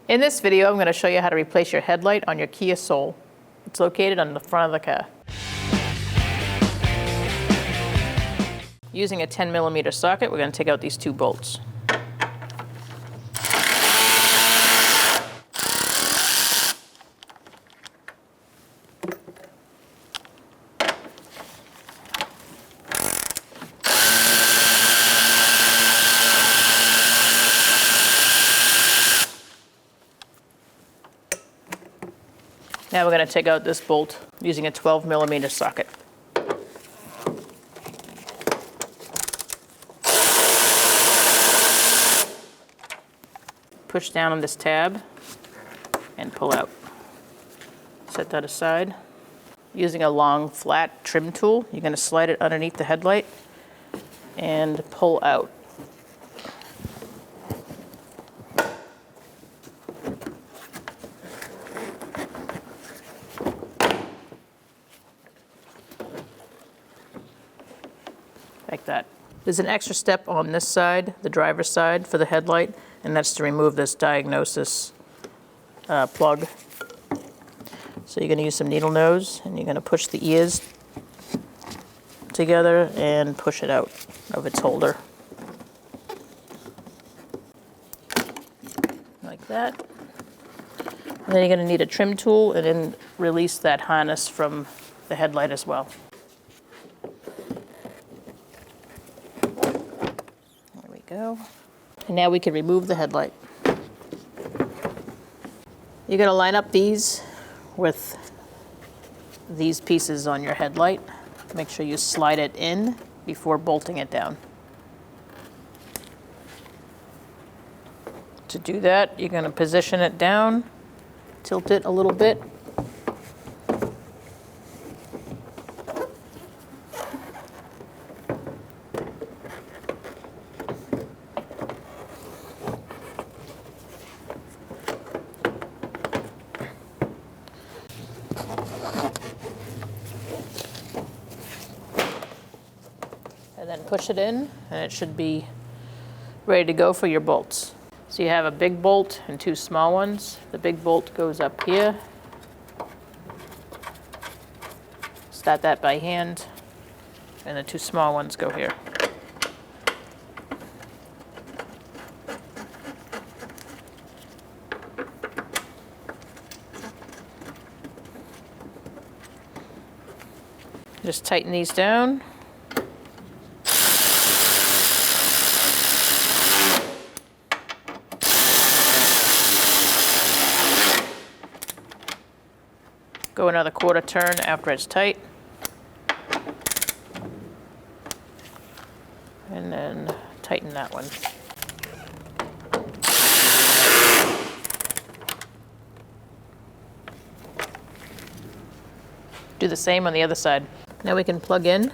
In this video, I'm going to show you how to replace your headlight on your Kia Soul. It's located on the front of the car. Using a 10mm socket, we're going to take out these two bolts. Now we're going to take out this bolt using a 12mm socket. Push down on this tab and pull out. Set that aside. Using a long flat trim tool, you're going to slide it underneath the headlight and pull out. Like that. There's an extra step on this side, the driver's side for the headlight, and that's to remove this diagnosis plug. So you're going to use some needle nose, and you're going to push the ears together and push it out of its holder. Like that. And then you're going to need a trim tool and then release that harness from the headlight as well. Go. And now we can remove the headlight. You're going to line up these with these pieces on your headlight. Make sure you slide it in before bolting it down. To do that, you're going to position it down, tilt it a little bit. And then push it in, and it should be ready to go for your bolts. So you have a big bolt and two small ones. The big bolt goes up here. Start that by hand, and the two small ones go here. Just tighten these down. Go another quarter turn after it's tight. And then tighten that one. Do the same on the other side. Now we can plug in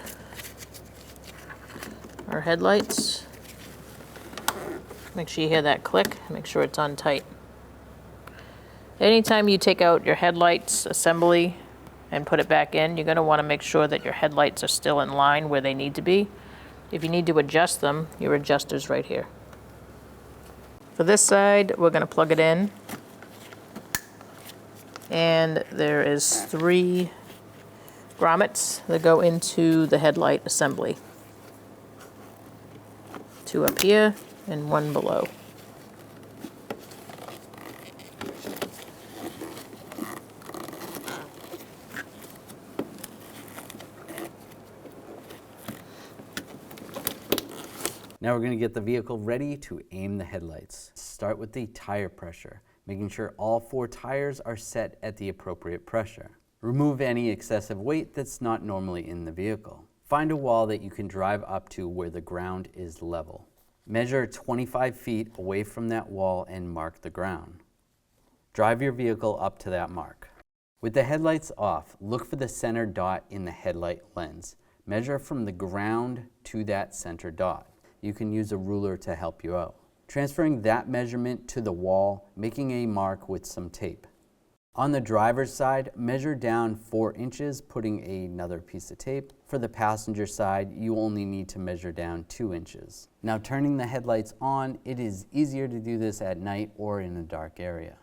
our headlights. Make sure you hear that click. Make sure it's on tight. Anytime you take out your headlights assembly and put it back in, you're going to want to make sure that your headlights are still in line where they need to be. If you need to adjust them, your adjuster's right here. For this side, we're going to plug it in. And there is 3 grommets that go into the headlight assembly. 2 up here and 1 below. Now we're going to get the vehicle ready to aim the headlights. Start with the tire pressure, making sure all 4 tires are set at the appropriate pressure. Remove any excessive weight that's not normally in the vehicle. Find a wall that you can drive up to where the ground is level. Measure 25 feet away from that wall and mark the ground. Drive your vehicle up to that mark. With the headlights off, look for the center dot in the headlight lens. Measure from the ground to that center dot. You can use a ruler to help you out. Transferring that measurement to the wall, making a mark with some tape. On the driver's side, measure down 4 inches, putting another piece of tape. For the passenger side, you only need to measure down 2 inches. Now turning the headlights on, it is easier to do this at night or in a dark area.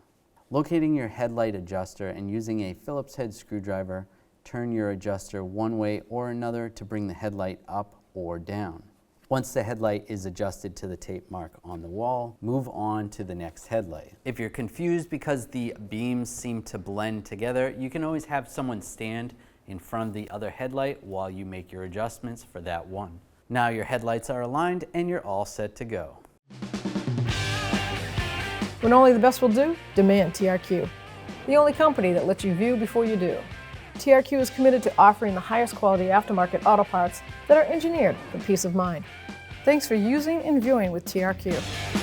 Locating your headlight adjuster and using a Phillips head screwdriver, turn your adjuster one way or another to bring the headlight up or down. Once the headlight is adjusted to the tape mark on the wall, move on to the next headlight. If you're confused because the beams seem to blend together, you can always have someone stand in front of the other headlight while you make your adjustments for that one. Now your headlights are aligned and you're all set to go. When only the best will do, demand TRQ. The only company that lets you view before you do. TRQ is committed to offering the highest quality aftermarket auto parts that are engineered for peace of mind. Thanks for using and viewing with TRQ.